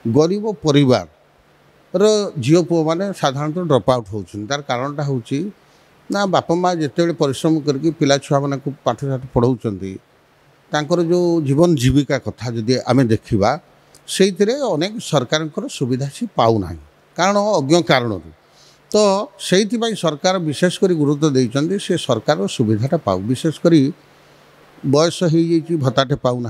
गरीब परिवार झील पुओ मैंने साधारणतः ड्रप आउट होती तार कारणटा हूँ ना बापा माँ जिते परिश्रम करके पिला छुआ मान पाठ साठ पढ़ाऊँच जो जीवन जीविका कथा जदि आम देखा से अनेक सरकार सुविधा सी पाऊना कारण अज्ञ कारण तो से सरकार विशेषकर गुरुत्व देते से सरकार सुविधाटा पाऊ विशेषकर बयस हो भत्ताटे पाऊना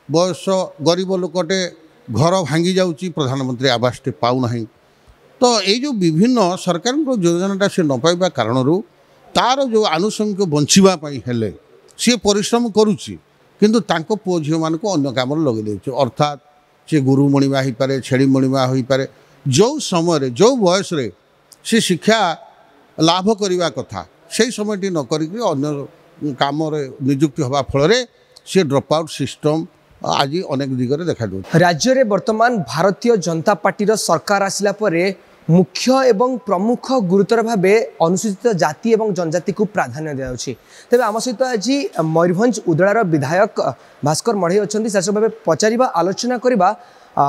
बयस गरीब लोकटे घर भांगी जाऊँगी प्रधानमंत्री आवासटे पाऊना तो ये जो विभिन्न सरकार योजनाटा से न पाइबा कारण तार जो आनुषंगिक बचापी हेले सी परिश्रम करुच्ची किंतु तांको पुओ झील मान अन्य कम लगे दे अर्थात सी गुरु मणिमा हो पारे छेड़ी मणिमा हो पारे जो समय जो बयस सी शिक्षा लाभ करने कथा से समय न कर कम निजुक्ति हवा फल सी ड्रप आउट सिस्टम आज अनेक दिगरे देखा दे। राज्य में वर्तमान भारतीय जनता पार्टी सरकार आसिला परे मुख्य एवं प्रमुख गुरुतर भाव अनुसूचित जाति एवं जनजाति को प्राधान्य दिया तेज आम सहित आज मयूरभंज उदलार विधायक भास्कर मढ़ई अच्छा से भाव पचार आलोचना करवा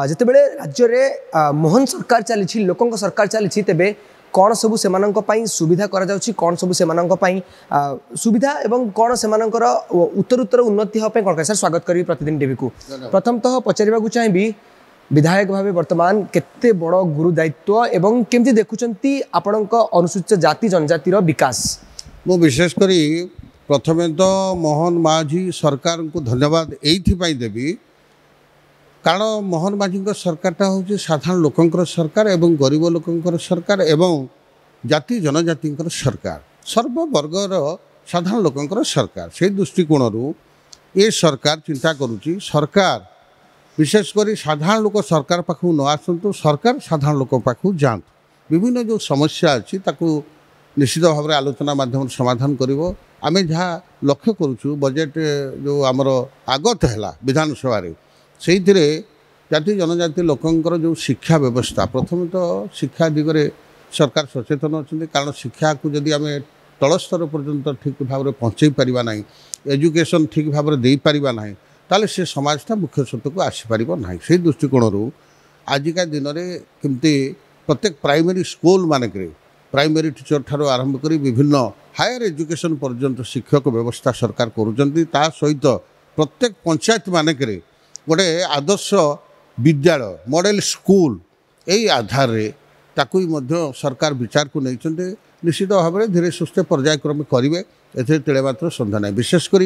जिते बड़े राज्य में मोहन सरकार चली लोकों सरकार चली तेबे कौन सबू से सुविधा करा कौन सबू से सुविधा एवं कौन से उत्तर उन्नति हाँपी कौन सर स्वागत करी प्रतिदिन टीवी को प्रथमतः पचार चाहिए विधायक भाव वर्तमान केते बड़ गुरु दायित्व एवं केमती देखुंती आपण अनुसूचित जाति जनजातिर विकास मु विशेषकर प्रथमे तो मोहन माझी सरकार को धन्यवाद ये देवी कारण मोहन माझी सरकारटा हूँ साधारण लोकंर सरकार एवं गरीब लोकंर सरकार एवं जाति जनजाति सरकार सर्ववर्गर साधारण लोकंर सरकार से दृष्टिकोण ये सरकार चिंता करुच्ची सरकार विशेषकर साधारण लोक सरकार पाखु न आसतु सरकार साधारण लोक पाखु जातु विभिन्न जो समस्या अच्छी निश्चित भाव में आलोचना माध्यम समाधान करिवो आमे जहाँ लक्ष्य करुचु बजेट जो आमर आगत है विधानसभा से जाति जनजाति लोकंर जो शिक्षा व्यवस्था प्रथम तो शिक्षा दिगरे सरकार सचेतन अच्छा कारण शिक्षा को जदि आम तल स्तर पर्यंत ठीक भाव में पहुँचे पारिबा नहीं एजुकेशन ठीक भाव में दे पारिबा नहीं ताले से समाजटा मुख्य स्रोत को आसीपर ना से दृष्टिकोण आजिका दिन में केमती प्रत्येक प्राइमरी स्कूल मानक प्राइमरी टीचर ठार आरंभ कर विभिन्न हायर एजुकेशन पर्यंत शिक्षक व्यवस्था सरकार करुँच सहित प्रत्येक पंचायत मानक गोटे आदर्श विद्यालय मॉडल स्कूल यही आधार ताकू सरकार विचार को नहीं निश्चित भाव में धीरे सुस्थे पर्यायक्रम करेंगे ए तेरे मात्र सन्देह ना विशेषकर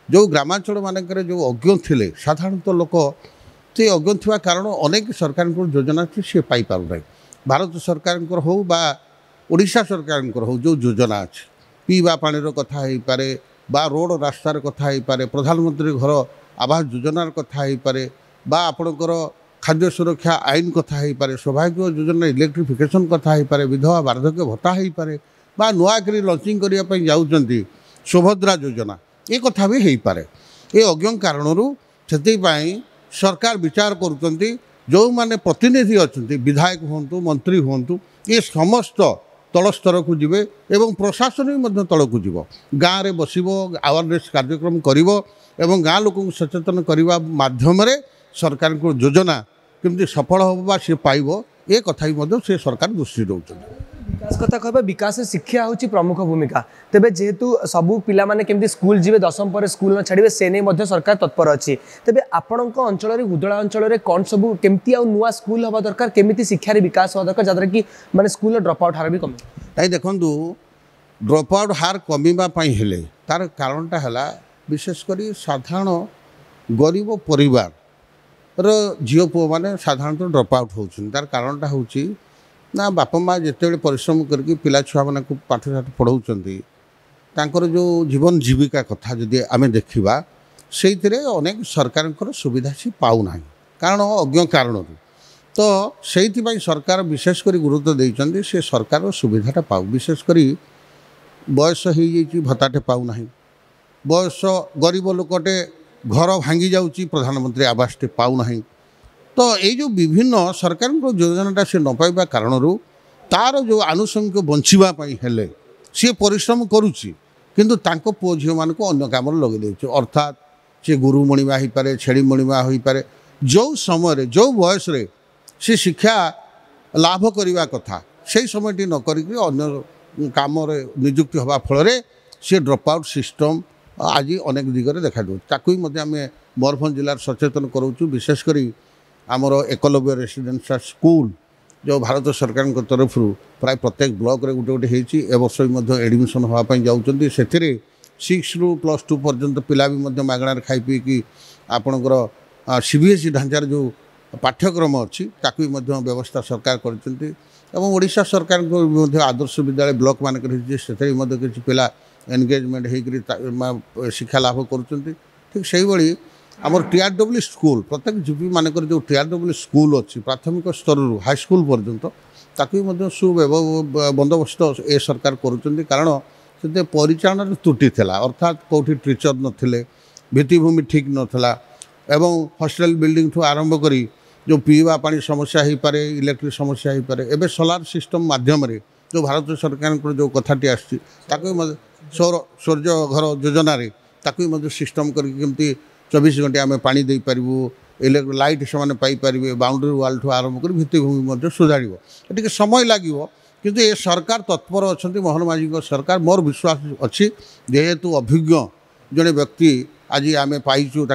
जो ग्रामांचल मानक जो अज्ञ थे साधारणतः लोक से अज्ञ थी कारण अनेक सरकार योजना सी पाइपार ना भारत सरकार हो ओडिशा सरकार हो जो योजना अच्छे पीवा पानी कथा हो पारे बा रोड रास्तार कथा हो पारे प्रधानमंत्री घर आवास योजनार कथा हो पारे बा आपणकर खाद्य सुरक्षा आईन कथा हो पारे सौभाग्य योजना इलेक्ट्रिफिकेशन कथा हो पारे विधवा वार्धक्य भत्ता हो पारे बा नुआकरी लंचिंग करने जाऊँच सुभद्रा योजना ये कथा भी हो पारे ये अज्ञ कारण से सरकार विचार करुँच जो माने प्रतिनिधि अच्छा विधायक हूँ मंत्री हूँ ये समस्त तल स्तर को जीवे एवं प्रशासन भी तल को जीव गाँव में बसब अवेयरनेस कार्यक्रम कर गाँ लोक सचेतन करने माध्यम सरकार को योजना केमती सफल होगा सी पाइब ये कथा भी से सरकार दृष्टि दौरान विकास कथा कह विकास शिक्षा हूँ प्रमुख भूमिका तेज जेहेतु सबू पिला माने केमती स्कूल जीवे दशम पर स्कूल न छाड़े से नहीं सरकार तत्पर अच्छी तेज आपण अंचल उदला अंचल कौन सब केमती नुआ स्कूल हवा दरकार केमी शिक्षार विकास हवा दरकार जहाँ कि माने स्कूल ड्रप आउट हार भी कम ताई देखु ड्रप आउट हार कमिवाई तार कारणटा है विशेषकर साधारण गरीब परिवार झील पुओ मैंने साधारणतः ड्रप आउट होती तार कारणटा हूँ ना बापा माँ जिते परिश्रम करके पिला छुआ मान पाठ साठ पढ़ाऊँच जो जीवन जीविका कथा जदि आम देखा से अनेक सरकार सुविधा सी पाऊना कारण अज्ञ कारण तो से सरकार विशेषकर गुरुत्व देते से सरकार सुविधाटा पाऊ विशेषकर बयस हो भत्ताटे पाऊना बयस गरीब लोकटे घर भांगी जाऊँगी प्रधानमंत्री आवासटे पाऊना तो ये जो विभिन्न सरकार योजनाटा से न पाइबा कारण तार जो आनुषंगिक बचापी हेले सी परिश्रम करुच्ची किंतु तांको पुओ झील मान अन्य कम लगे दे अर्थात सी गुरु मणिमा हो पारे छेड़ी मणिमा हो पारे जो समय जो बयस से शिक्षा लाभ करने कथा से समय न करिक अन्य काम निजुक्ति हवा फल सी ड्रप आउट सिस्टम आज अनेक दिगरे देखा ताकू आम मयूरभंज जिलार सचेतन करूँ विशेषकर आमर एकलव्य रेसिडेंशियल स्कूल जो भारत सरकार तरफ प्राय प्रत्येक ब्लॉक रे गोटे गोटे होती वर्ष भी एडमिशन हाँपाई जाऊँच से 6 ରୁ +2 पर्यंत पिला भी मागणार खाई पी कि आपणकर सीबीएसई ढांचार जो पाठ्यक्रम अच्छी ताकू व्यवस्था सरकार करशा सरकार को आदर्श विद्यालय ब्लॉक मानक से किसी पिला एनगेजमेंट होकर शिक्षा लाभ कर ठीक से भाई आम टीआरडब्ल्यू स्कूल प्रत्येक जीपी मानक जो टीआरडब्ल्यू स्कूल अच्छी प्राथमिक स्तर हाईस्कूल पर्यंत ताकू सुबंदोबस्त ए सरकार कारण से परिचालन त्रुटि थिला अर्थात कौटी टीचर नथिले भित्तिभूमि ठीक नथिला एवं हॉस्टल बिल्डिंग ठू आरंभ करी जो पीवा पानी समस्या हो पारे इलेक्ट्रिक समस्या हो पारे एवं सोलार सिस्टम माध्यम जो भारत सरकार जो कथाटी आसी सूर्य घर योजना ताकू सिस्टम करके 24 घंटे आम पानी दे पारू इलेक्ट्रिक लाइट से पाइपर बाउंड्री वाल ठू आरंभ कर भित्तिभूमि सुधार टे समय लगे किंतु ये सरकार तत्पर अच्छा मोहन माझी सरकार मोर विश्वास अच्छी जेहेतु अभिज्ञ जड़े व्यक्ति आज आम पाइचु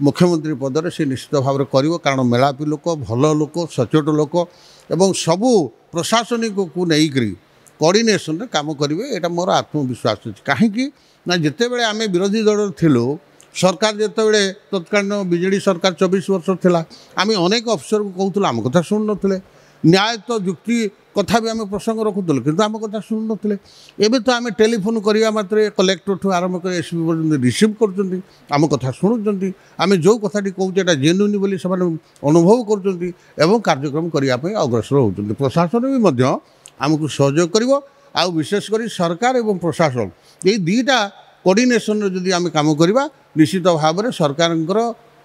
मुख्यमंत्री पदर से निश्चित भाव में कर कारण मेलापी लोक भल लोक सचोट लोक एवं सबू प्रशासनिक को लेकर कोऑर्डिनेशन रे काम करेंगे यहाँ मोर आत्मविश्वास अच्छी कहीं ना जिते बड़े आम विरोधी दल थिलु सरकार जिते तत्कालीन बीजेडी सरकार 24 वर्ष थिला आम अनेक अफसर को कहूँ आम कथा शुणु नथिले न्याय तो जुक्ति कथा भी आम प्रसंग रखुलु किंतु आम कथा शुणु नथिले एबे तो आम टेलीफोन करिया मात्रे कलेक्टर ठू आरंभ कर एसपी पर्यंत रिसीव कर आम कथा शुणुंट आम जो कथाटी कहूँ जेन्युइन बोली से अनुभव कर कार्यक्रम करने अग्रसर होती प्रशासन भी आमको सहयोग कर विशेषकर सरकार और प्रशासन ये दुईटा कोऑर्डिनेशन जदि आम काम करवा निश्चित भाव में सरकार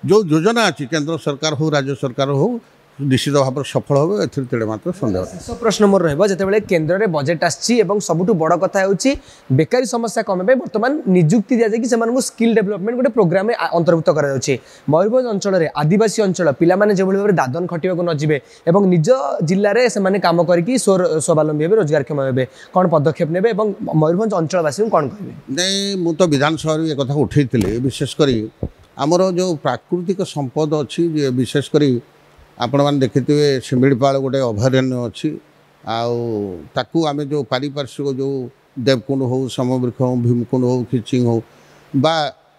जो योजना अच्छी केंद्र सरकार हो राज्य सरकार हो निश्चित भाव सफल हो एते मात्र सन्देह। शेष प्रश्न मोर रही केन्द्र में बजेट आसी सबुठ बड़ कथा होची बेकारी समस्या कमे बर्तमान निजुक्ति दिया जाए स्किल डेवलपमेंट गोटे प्रोग्राम अंतर्भुक्त कर मयूरभंज अंचल में आदिवासी अंचल पिला जो भाव में दादन खटिया न जीवे और निज जिले में से कम करके स्वावलम्बी हे रोजगारक्षम हे कौन पदक्षेप ने मयूरभंज अंचलवासी कौन कहे नहीं मु तो विधानसभा ये कथा उठे विशेषकर आमर जो प्राकृतिक संपद अच्छी विशेषकर आपण मैंने देखिथे शिमिड़ीपाल गोटे अभयारण्य अच्छी आउ आम जो पारिपार्श्विक जो देवकुंड हो समवृक्ष हो भीमकुंड हो खिचिंग हो बा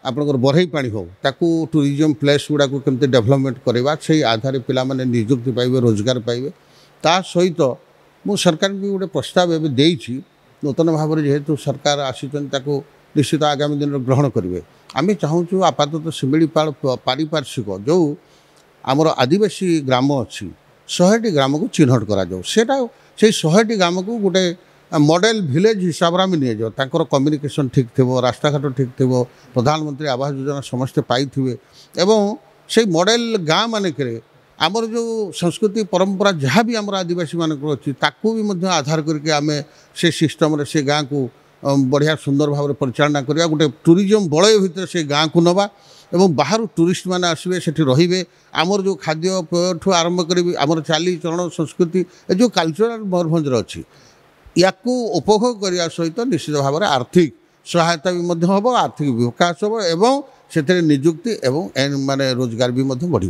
आपंकर बरई पानी हो ताकू टूरिज्म प्लेस गुड़ा को केमती डेवलपमेंट करवा से आधार पिला माने निजुक्ति पाइबे रोजगार पाइबे ता सहित मु सरकार भी गोटे प्रस्ताव एवं देइछि नूतन भाव में जेहेतु सरकार आसीचन ताकू निश्चित आगामी दिन में ग्रहण करेंगे आम चाहूँ आपातत शिमिड़ीपाल पारिपार्श्विक जो आमर आदिवासी ग्राम अच्छी 100टी ग्राम को चिन्हट करा से 100टी ग्राम को गोटे मॉडल विलेज हिसाब से आम नि जाओ कम्युनिकेशन ठीक थी रास्ताघाट ठीक थी प्रधानमंत्री आवास योजना समस्ते पाइबे एवं से मॉडल गाँ मानक आमर जो संस्कृति परंपरा जहाँ भी आम आदिवासी मानक अच्छी ताकू भी आधार करके आम से सिस्टम से गाँ को बढ़िया सुंदर भाव में परिचालना करवा गोटे टूरिज्म बलय भितर से गाँ को नवा एवं बाहर टूरिस्ट मैंने आसवे से रे आमर जो खाद्य पेय आरंभ करी आमर चाली चरण संस्कृति जो कल्चरल मयूरभंज अच्छी या उपभोग करने सहित निश्चित भाव में आर्थिक सहायता भी हम आर्थिक विकास हम एवं से निजुक्ति एवं माने रोजगार भी बढ़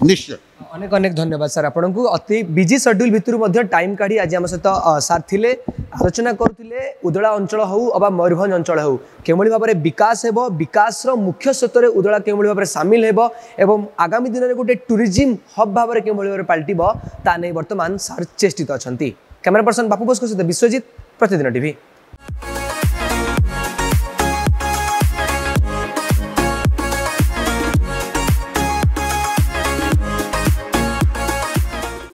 निश्चय। अनेक अनेक धन्यवाद सर आपन को अति बिजी शेड्यूल भितर टाइम काढ़ी आज आम सहित सार थिले आलोचना करुले उदला अंचल हो अबा मयूरभंज अंचल हो के भाव में विकास हेबो विकास रो मुख्य स्रोत उदला के भाव में सामिल हेबो एवं आगामी दिन में गोटे टूरिज्म हब भाव में के भाव में पलटिबो ता नै वर्तमान सार चेष्टित अछंती। कैमरा पर्सन बापू बोस सहित विश्वजीत प्रतिदिन टीवी।